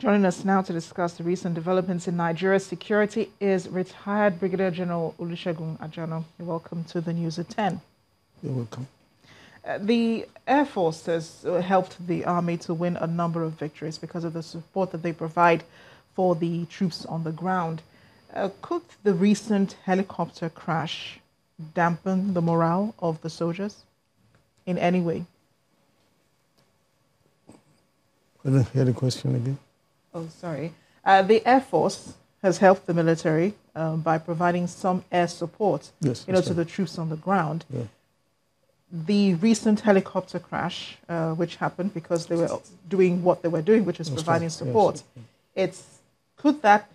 Joining us now to discuss the recent developments in Nigeria's security is retired Brigadier General Olusegun Ajano. You're welcome to the News at 10. You're welcome. The Air Force has helped the Army to win a number of victories because of the support that they provide for the troops on the ground. Could the recent helicopter crash dampen the morale of the soldiers in any way? I don't hear the question again. Oh, sorry. The Air Force has helped the military by providing some air support, to the troops on the ground. Yeah. The recent helicopter crash, which happened because they were doing what they were doing, which is providing support. Yes. Could that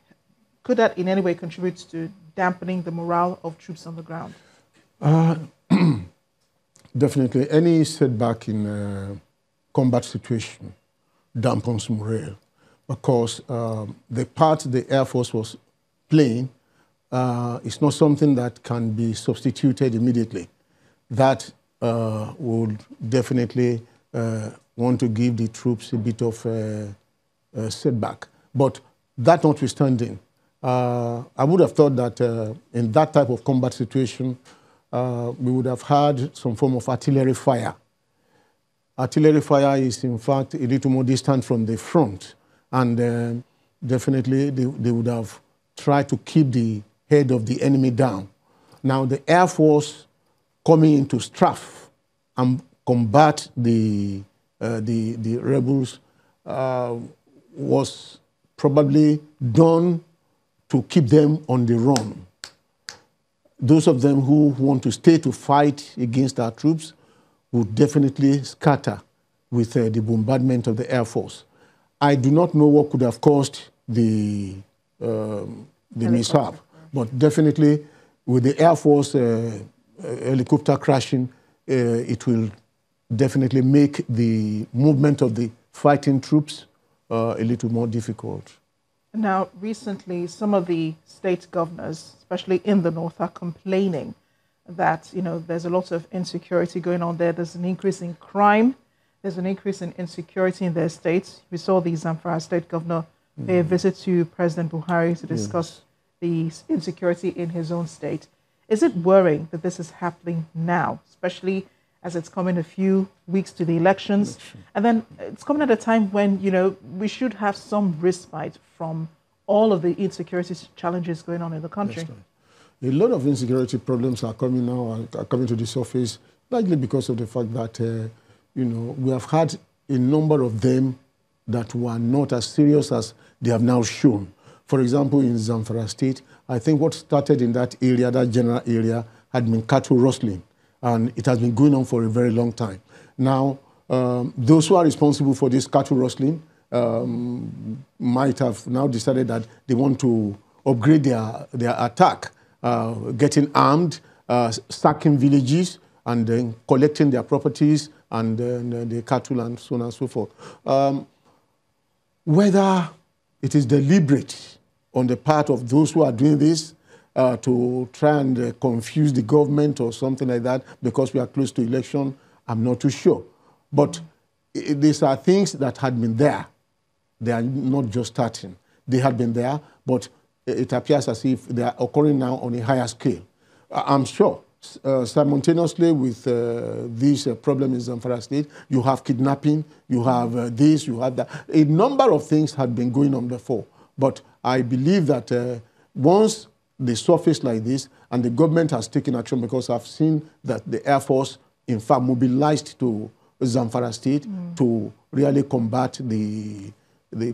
in any way contribute to dampening the morale of troops on the ground? Definitely. Any setback in a combat situation dampens morale, because the part the Air Force was playing is not something that can be substituted immediately. That would definitely want to give the troops a bit of a setback. But that notwithstanding, I would have thought that in that type of combat situation, we would have had some form of artillery fire. Artillery fire is, in fact, a little more distant from the front, and definitely they would have tried to keep the head of the enemy down. Now, the Air Force coming in to strafe and combat the rebels was probably done to keep them on the run. Those of them who want to stay to fight against our troops would definitely scatter with the bombardment of the Air Force. I do not know what could have caused the mishap, but definitely with the Air Force helicopter crashing, it will definitely make the movement of the fighting troops a little more difficult. Now, recently, some of the state governors, especially in the north, are complaining that, there's a lot of insecurity going on there. There's an increase in crime. There's an increase in insecurity in their states. We saw the Zamfara state governor pay a visit to President Buhari to discuss the insecurity in his own state. Is it worrying that this is happening now, especially as it's coming a few weeks to the elections? And then it's coming at a time when, we should have some respite from all of the insecurity challenges going on in the country. A lot of insecurity problems are coming now and are coming to the surface, largely because of the fact that, we have had a number of them that were not as serious as they have now shown. For example, in Zamfara State, I think what started in that area, that general area, had been cattle rustling, and it has been going on for a very long time. Now, those who are responsible for this cattle rustling might have now decided that they want to upgrade their attack, getting armed, sacking villages, and then collecting their properties and the cattle and so on and so forth. Whether it is deliberate on the part of those who are doing this to try and confuse the government or something like that because we are close to election, I'm not too sure. But these are things that had been there. They are not just starting. They had been there, but it appears as if they are occurring now on a higher scale. I'm sure simultaneously with this problem in Zamfara State, you have kidnapping, you have this, you have that. A number of things had been going on before. But I believe that once they surface like this, and the government has taken action, because I've seen that the Air Force, in fact, mobilized to Zamfara State to really combat the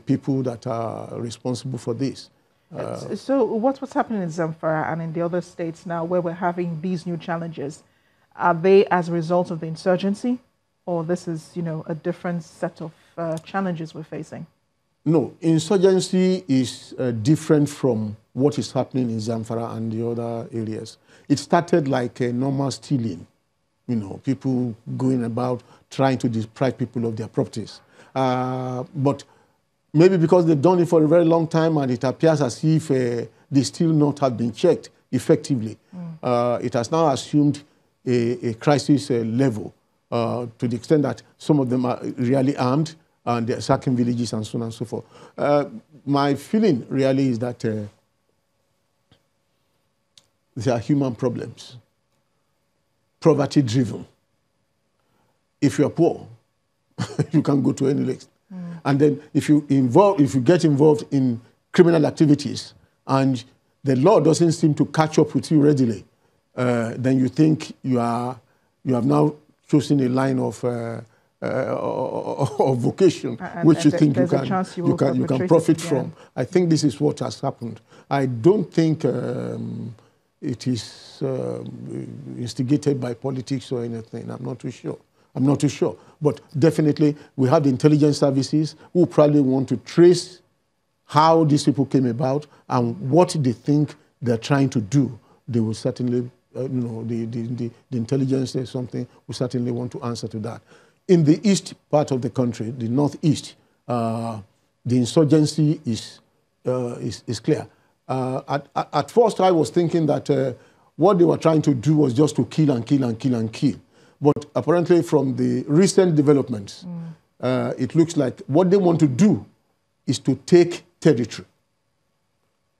people that are responsible for this. So what's happening in Zamfara and in the other states now where we're having these new challenges? Are they as a result of the insurgency, or this is, a different set of challenges we're facing? No, insurgency is different from what is happening in Zamfara and the other areas. It started like a normal stealing, people going about trying to deprive people of their properties. But maybe because they've done it for a very long time and it appears as if they still not have been checked effectively. It has now assumed a crisis level to the extent that some of them are really armed and they're sacking villages and so on and so forth. My feeling really is that there are human problems, poverty-driven. If you're poor, you can go to any length. And then if you get involved in criminal activities and the law doesn't seem to catch up with you readily, then you think you have now chosen a line of vocation, which you think you can profit from. I think this is what has happened. I don't think it is instigated by politics or anything. I'm not too sure. But definitely, we have the intelligence services who probably want to trace how these people came about and what they think they're trying to do. They will certainly, the intelligence or something will certainly want to answer to that. In the east part of the country, the northeast, the insurgency is clear. At first, I was thinking that what they were trying to do was just to kill and kill and kill and kill. But apparently from the recent developments, it looks like what they want to do is to take territory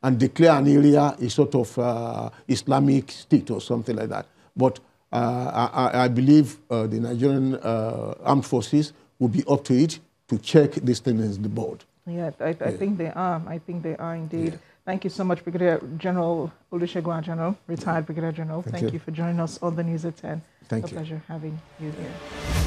and declare an area a sort of Islamic state or something like that. But I believe the Nigerian armed forces will be up to it to check this thing as the board. Yeah, I think they are. I think they are indeed. Yeah. Thank you so much, Brigadier General Olusegun Ajano, retired Brigadier General. Thank you for joining us on the News at 10. Thank you. It's a pleasure having you here.